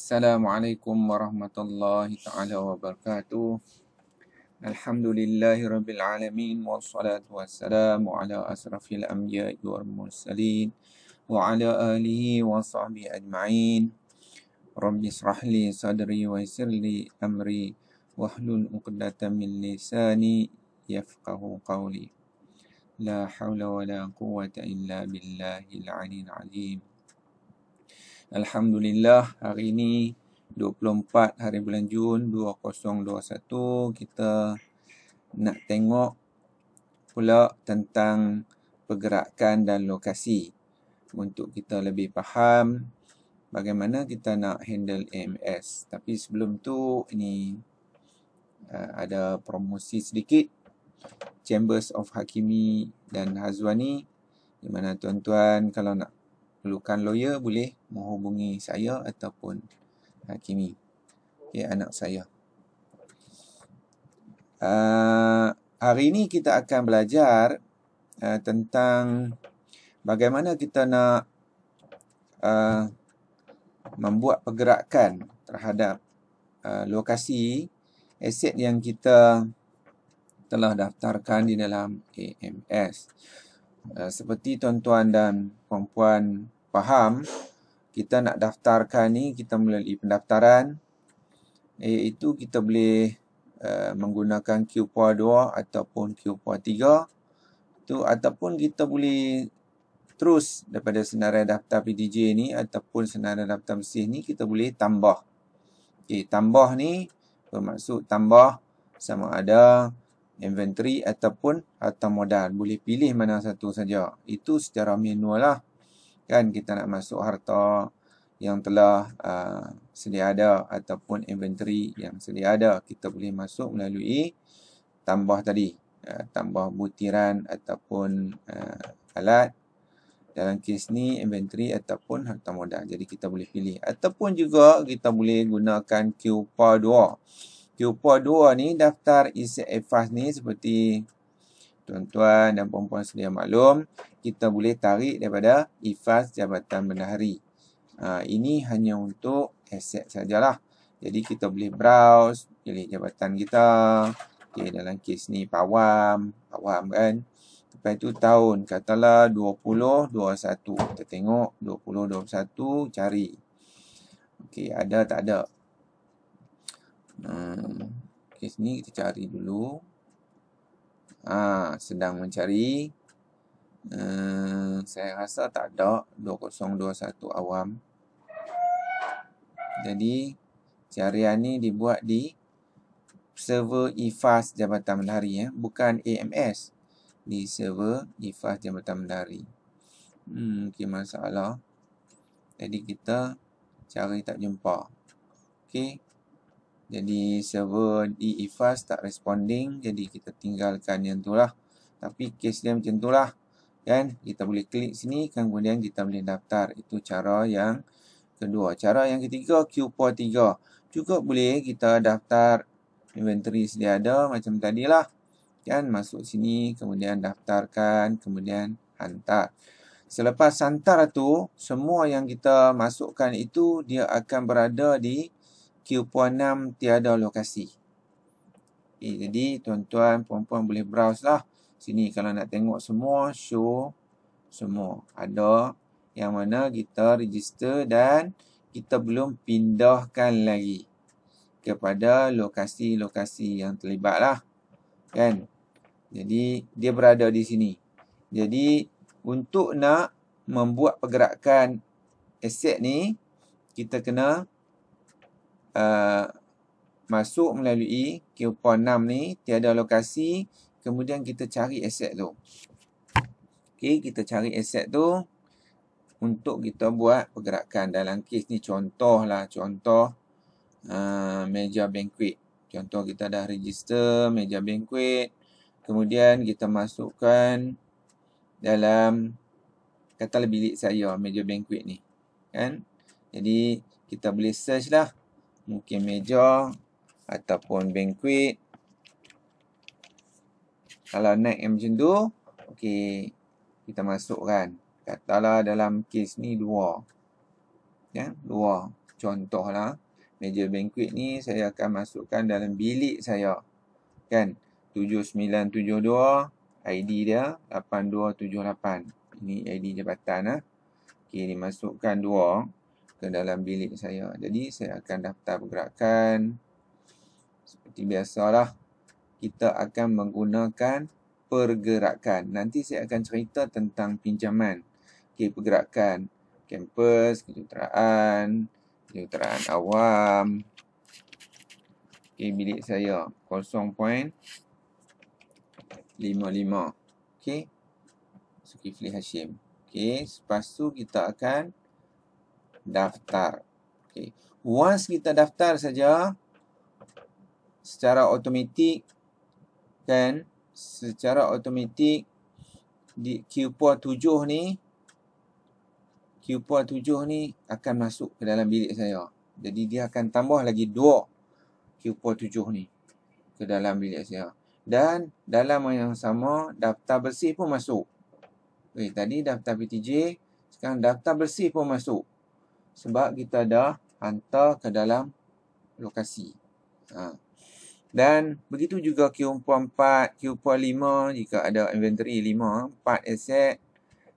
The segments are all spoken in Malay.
Assalamualaikum warahmatullahi ta'ala wabarakatuh. Alhamdulillahi rabbil alamin. Wassalatu wassalamu ala asrafil anbiya'i wal mursalin. Wa ala alihi wa sahbihi ajma'in. Rabbi israh li sadri wa yassir li amri. Wahlul uqdatan min lisani yafqahu qawli. La hawla wa la quwwata illa billahil aliyyil azim. Alhamdulillah, hari ini 24 hari bulan Jun 2021, kita nak tengok pula tentang pergerakan dan lokasi untuk kita lebih faham bagaimana kita nak handle AMS. Tapi sebelum tu, ini ada promosi sedikit. Chambers of Hakimi dan Hazwani, di mana tuan-tuan kalau nak perlukan lawyer boleh menghubungi saya ataupun Hakimi, anak saya. Hari ini kita akan belajar tentang bagaimana kita nak membuat pergerakan terhadap lokasi aset yang kita telah daftarkan di dalam AMS. Seperti tuan-tuan dan puan-puan faham, kita nak daftarkan ni, kita melalui pendaftaran, iaitu kita boleh menggunakan QPOA 2 ataupun QPOA 3 tu, ataupun kita boleh terus daripada senarai daftar PDJ ni ataupun senarai daftar bersih ni, kita boleh tambah. Tambah ni bermaksud tambah sama ada inventory ataupun harta modal. Boleh pilih mana satu saja. Itu secara manual lah. Kan kita nak masuk harta yang telah sedia ada ataupun inventory yang sedia ada, kita boleh masuk melalui tambah tadi. Tambah butiran ataupun alat. Dalam kes ni inventory ataupun harta modal. Jadi kita boleh pilih. Ataupun juga kita boleh gunakan QPOA 2. QPOA 2 ni, daftar aset EFAS ni, seperti tuan-tuan dan puan-puan sedia maklum, kita boleh tarik daripada EFAS Jabatan Bendahari. Ini hanya untuk aset sajalah. Jadi kita boleh browse, pilih jabatan kita. Dalam kes ni Pawam kan. Lepas tu tahun, katalah 2021. Kita tengok 2021, cari. Ada tak ada. Kes ni kita cari dulu. Sedang mencari. Saya rasa tak ada 2021 awam. Jadi carian ni dibuat di server EFAS Jabatan Bendahari, bukan AMS. Di server EFAS Jabatan Bendahari. Mungkin masalah. Jadi kita cari tak jumpa. Jadi server di EFAS tak responding, jadi kita tinggalkan yang tu lah. Tapi kes dia macam tu lah. Kan? Kita boleh klik sini, kemudian kita boleh daftar. Itu cara yang kedua. Cara yang ketiga, QPOA 3. Juga boleh kita daftar inventory sedia ada macam tadi lah. Kan? Masuk sini, kemudian daftarkan, kemudian hantar. Selepas hantar tu, semua yang kita masukkan itu, dia akan berada di QPOA 6 tiada lokasi. Jadi tuan-tuan, puan-puan boleh browse lah. Sini kalau nak tengok semua, show semua. Ada yang mana kita register dan kita belum pindahkan lagi kepada lokasi-lokasi yang terlibat lah. Kan? Jadi dia berada di sini. Jadi untuk nak membuat pergerakan aset ni, kita kena masuk melalui QPOA 6 ni, tiada lokasi, kemudian kita cari aset tu. Kita cari aset tu untuk kita buat pergerakan. Dalam kes ni contoh meja banquet. Contoh kita dah register meja banquet, kemudian kita masukkan dalam, katalah bilik saya meja banquet ni. Kan? Jadi kita boleh search lah. Mungkin meja ataupun banquet. Kalau naik yang macam tu, kita masukkan. Katalah dalam kes ni 2. 2. contohlah, meja banquet ni saya akan masukkan dalam bilik saya. Kan? 7972, ID dia 8278. Ini ID jabatan lah. Okey, dimasukkan 2 ke dalam bilik saya. Jadi saya akan daftar pergerakan. Seperti biasalah, kita akan menggunakan pergerakan. Nanti saya akan cerita tentang pinjaman. Okey, pergerakan kampus, kejuruteraan awam. Okey, bilik saya 0.55. Okey, Zulkifli Hashim. Okey, lepas tu kita akan daftar. Okey, once kita daftar saja, secara automatik kan, di Q4 7 ni akan masuk ke dalam bilik saya. Jadi dia akan tambah lagi 2 Q4 7 ni ke dalam bilik saya. Dan dalam yang sama, daftar bersih pun masuk. Okay, tadi daftar PTJ, sekarang daftar bersih pun masuk. Sebab kita dah hantar ke dalam lokasi. Dan begitu juga Q4, Q5 jika ada inventory 5, 4 aset.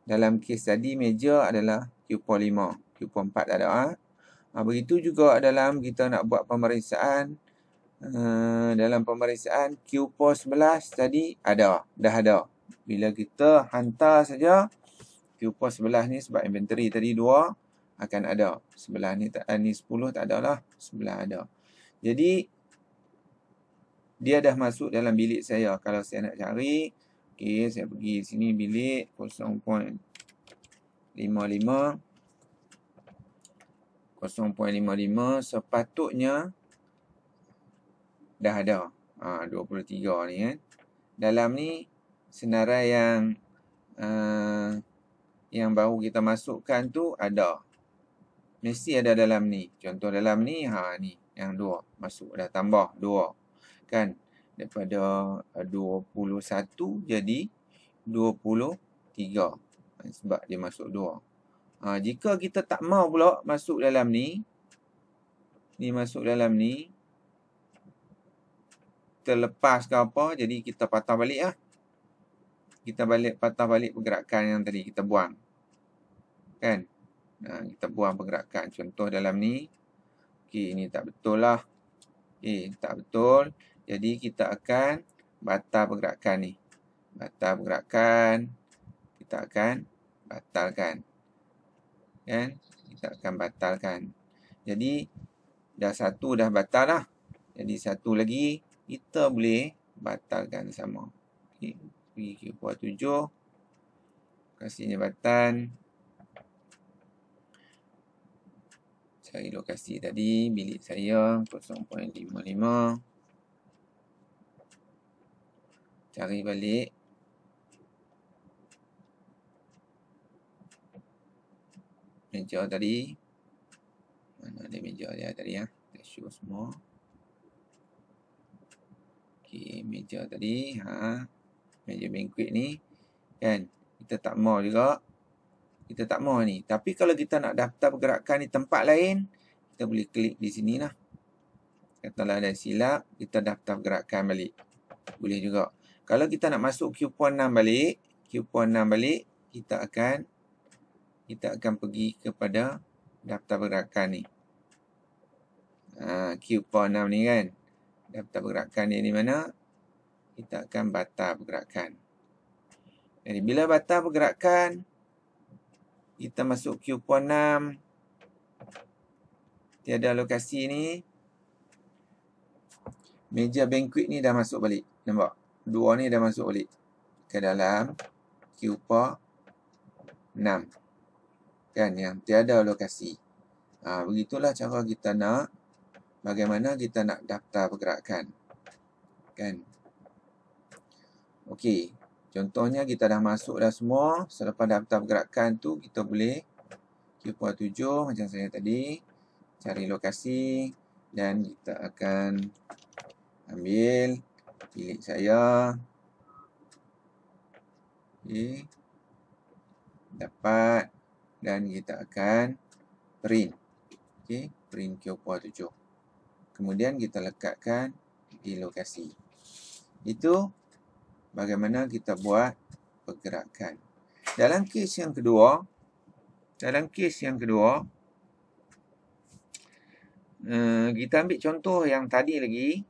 Dalam kes tadi meja adalah Q5, Q4 tak ada. Begitu juga dalam kita nak buat pemeriksaan. Dalam pemeriksaan Q11 tadi dah ada. Bila kita hantar saja Q11 ni, sebab inventory tadi 2 akan ada. Sebelah ni 10 tak ada lah, sebelah ada. Jadi dia dah masuk dalam bilik saya. Kalau saya nak cari, okey, saya pergi sini bilik 0.55. 0.55 sepatutnya dah ada. 23 ni kan. Dalam ni senarai yang baru kita masukkan tu ada. Mesti ada dalam ni. Contoh dalam ni, ni yang 2 masuk, dah tambah 2. Kan? Daripada 21 jadi 23. Sebab dia masuk 2. Jika kita tak mau pula masuk dalam ni, masuk dalam ni, terlepas ke apa, jadi kita patah balik lah. Kita patah balik pergerakan yang tadi kita buang. Kan? Kita buang pergerakan. Contoh dalam ni, okey, ini tak betul lah. Okey, tak betul. Jadi kita akan batal pergerakan ni. Batal pergerakan. Kita akan batalkan. Kan? Kita akan batalkan. Jadi dah satu dah batal lah. Jadi satu lagi kita boleh batalkan sama. Okey, pergi ke buat 7. Kasih jabatan. Cari lokasi tadi, bilik saya 0.55. Cari balik. Meja tadi. Mana ada meja dia tadi ya? Kita show semua. Okey, meja tadi, meja banquet ni kan, kita tak mau juga. Kita tak mau ni. Tapi kalau kita nak daftar pergerakan di tempat lain, kita boleh klik di sini lah. Katalah ada silap, kita daftar pergerakan balik. Boleh juga. Kalau kita nak masuk Q6 balik, kita akan pergi kepada daftar pergerakan ni. Q6 ni kan. Daftar pergerakan dia di mana? Kita akan batal pergerakan. Jadi bila batal pergerakan, kita masuk Q6. Tiada lokasi ni. Meja banquet ni dah masuk balik. Nampak? 2 ni dah masuk balik ke dalam Q6. Kan? Yang tiada lokasi. Begitulah cara kita nak, bagaimana kita nak daftar pergerakan. Kan? Okey. Contohnya kita dah masuk dah semua. Selepas daftar pergerakan tu, kita boleh Q7 macam saya tadi. Cari lokasi. Dan kita akan ambil bilik saya. Okey. Dapat. Dan kita akan print. Okey. Okey, print Q4 7. Kemudian kita lekatkan di lokasi. Itu bagaimana kita buat pergerakan. Dalam kes yang kedua, kita ambil contoh yang tadi lagi.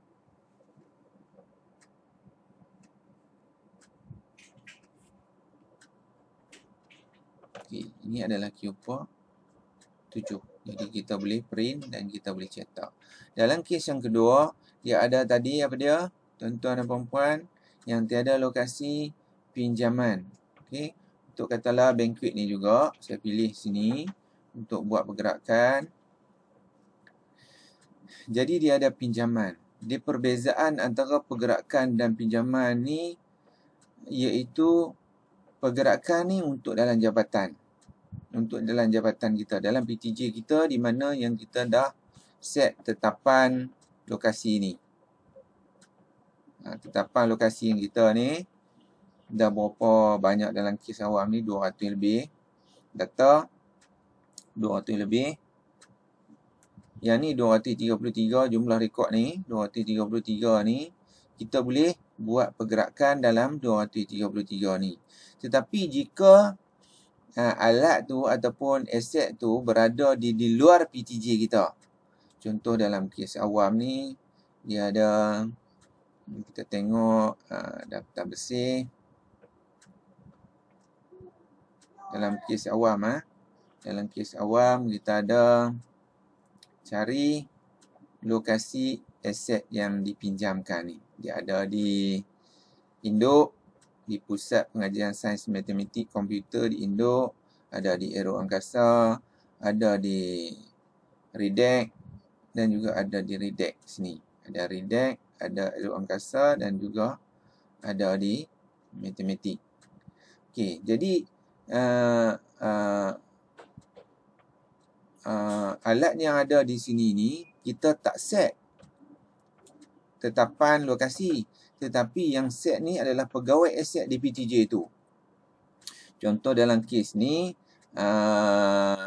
Okey, ini adalah Q4 7. Jadi kita boleh print dan kita boleh cetak. Dalam kes yang kedua, dia ada tadi apa dia? Tuan-tuan dan puan-puan, yang tiada lokasi pinjaman. Okey. Untuk katalah banquet ni juga, saya pilih sini untuk buat pergerakan. Jadi dia ada pinjaman. Di perbezaan antara pergerakan dan pinjaman ni, iaitu pergerakan ni untuk dalam jabatan. Untuk dalam jabatan kita, dalam PTJ kita, di mana yang kita dah set tetapan lokasi ni. Tetapan lokasi yang kita ni dah berapa banyak dalam kes awam ni, 200 lebih data, 200 lebih. Yang ni 233 jumlah rekod ni, 233 ni kita boleh buat pergerakan dalam 233 ni. Tetapi jika alat tu ataupun aset tu berada di luar PTJ kita. Contoh dalam kes awam ni, dia ada, kita tengok daftar bersih. Dalam kes awam, kita ada cari lokasi aset yang dipinjamkan ni. Dia ada di induk, di Pusat Pengajian Sains Matematik Komputer di Induk, ada di Aero Angkasa, ada di Redact dan juga ada di Redact sini. Ada Redact, ada Aero Angkasa dan juga ada di Matematik. Okey, jadi alat yang ada di sini ni kita tak set tetapan lokasi. Tetapi yang set ni adalah pegawai aset di PTJ tu. Contoh dalam kes ni,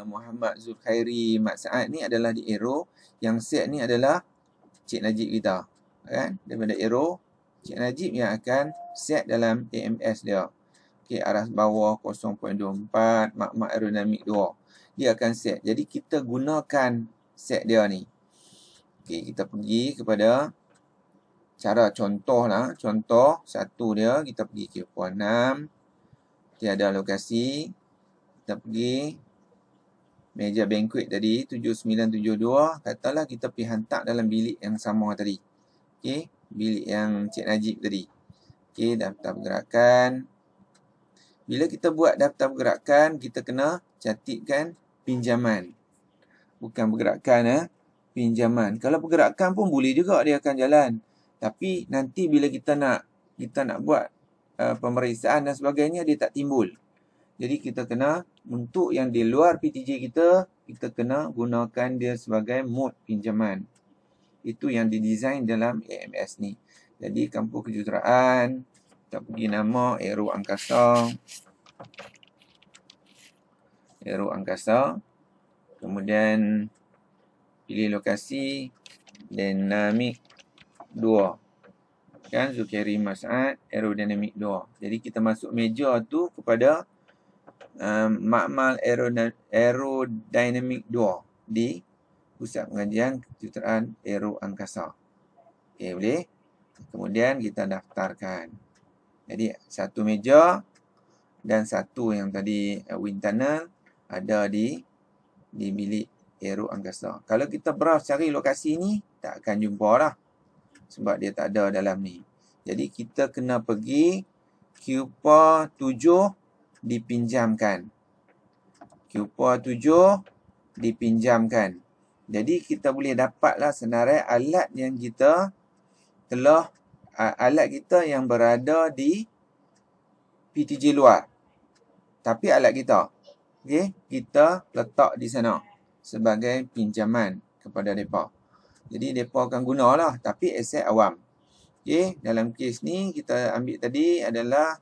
Muhammad Zulkhairi Mat Saad ni adalah di Aero. Yang set ni adalah Cik Najib kita. Kan? Daripada Aero, Cik Najib yang akan set dalam AMS dia. Okay, aras bawah 0.24, makmak aerodinamik 2. Dia akan set. Jadi kita gunakan set dia ni. Okay, kita pergi kepada cara contoh lah. Contoh satu dia, kita pergi ke puan 6. Tiada lokasi. Kita pergi meja banquet tadi, 7972. Katalah kita pergi hantar dalam bilik yang sama tadi. Okey, bilik yang Cik Najib tadi. Okey, daftar pergerakan. Bila kita buat daftar pergerakan, kita kena catatkan pinjaman. Bukan pergerakan, pinjaman. Kalau pergerakan pun boleh juga dia akan jalan. Tapi nanti bila kita nak buat pemeriksaan dan sebagainya, dia tak timbul. Jadi kita kena, untuk yang di luar PTJ kita kena gunakan dia sebagai mod pinjaman. Itu yang didesain dalam AMS ni. Jadi kampus kejuruteraan, kita pergi nama Aero Angkasa. Aero Angkasa. Kemudian pilih lokasi Dynamic 2. Kan, Zulkhairi Mat Saad, Aerodynamic 2. Jadi kita masuk meja tu kepada makmal Aerodynamic 2 di Pusat Pengajian Kejuruteraan Aero Angkasa. Okey, boleh. Kemudian kita daftarkan. Jadi satu meja dan satu yang tadi wind tunnel ada di bilik Aero Angkasa. Kalau kita browse cari lokasi ni, tak akan jumpa lah. Sebab dia tak ada dalam ni. Jadi kita kena pergi Q4 7 dipinjamkan. Q4 7 dipinjamkan. Jadi kita boleh dapatlah senarai alat yang kita telah, alat kita yang berada di PTJ luar. Tapi alat kita, okay, kita letak di sana sebagai pinjaman kepada mereka. Jadi mereka akan gunalah, tapi aset awam. Okay, dalam kes ni kita ambil tadi adalah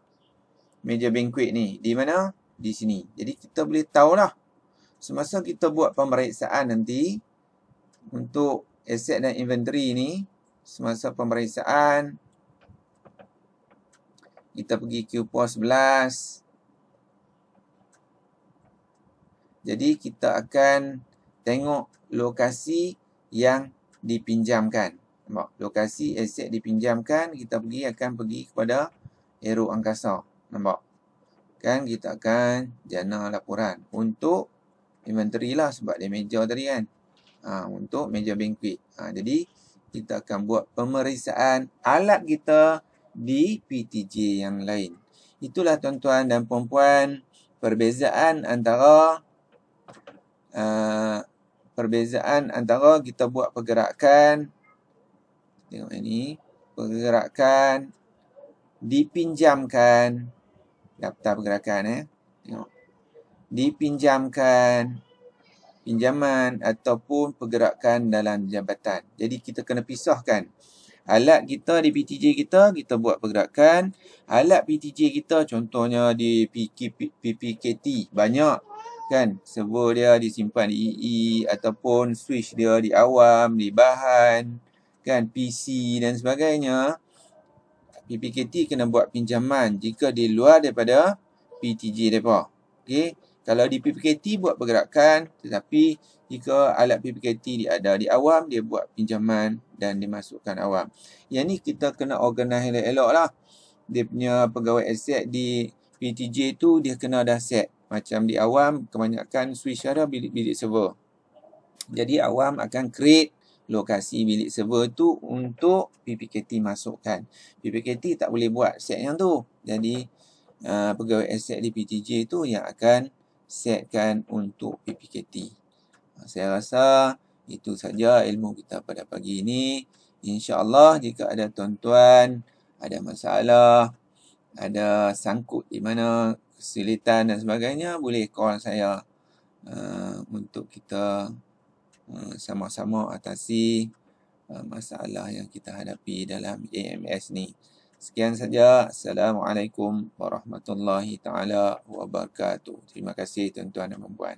meja banquet ni. Di mana? Di sini. Jadi kita boleh tahulah semasa kita buat pemeriksaan nanti, untuk aset dan inventory ni, semasa pemeriksaan, kita pergi QPOS 11. Jadi kita akan tengok lokasi yang dipinjamkan. Nampak? Lokasi aset dipinjamkan, kita akan pergi kepada arrow angkasa. Nampak? Kan kita akan jana laporan untuk inventory lah sebab dia meja tadi kan. Untuk meja banquet. Jadi kita akan buat pemeriksaan alat kita di PTJ yang lain. Itulah tuan-tuan dan puan-puan perbezaan antara kita buat pergerakan. Tengok ini, pergerakan dipinjamkan, daftar pergerakan tengok. Dipinjamkan, pinjaman ataupun pergerakan dalam jabatan. Jadi kita kena pisahkan. Alat kita di PTJ kita buat pergerakan. Alat PTJ kita contohnya di PPKT banyak kan. Server dia disimpan di EE ataupun switch dia di awam, di bahan kan, PC dan sebagainya. PPKT kena buat pinjaman jika di luar daripada PTJ mereka. Okey. Kalau di PPKT buat pergerakan, tetapi jika alat PPKT dia ada di awam, dia buat pinjaman dan dimasukkan awam. Yang ni kita kena organize elok-elok lah. Dia punya pegawai aset di PTJ tu dia kena dah set. Macam di awam, kebanyakan switch ada bilik server. Jadi awam akan create lokasi bilik server tu untuk PPKT masukkan. PPKT tak boleh buat set yang tu. Jadi pegawai aset di PTJ tu yang akan setkan untuk PPKT. Saya rasa itu saja ilmu kita pada pagi ini. InsyaAllah jika ada tuan-tuan ada masalah, ada sangkut di mana kesulitan dan sebagainya, boleh call saya untuk kita sama-sama atasi masalah yang kita hadapi dalam AMS ni. Sekian saja. Assalamualaikum warahmatullahi taala wabarakatuh. Terima kasih tuan-tuan dan puan-puan.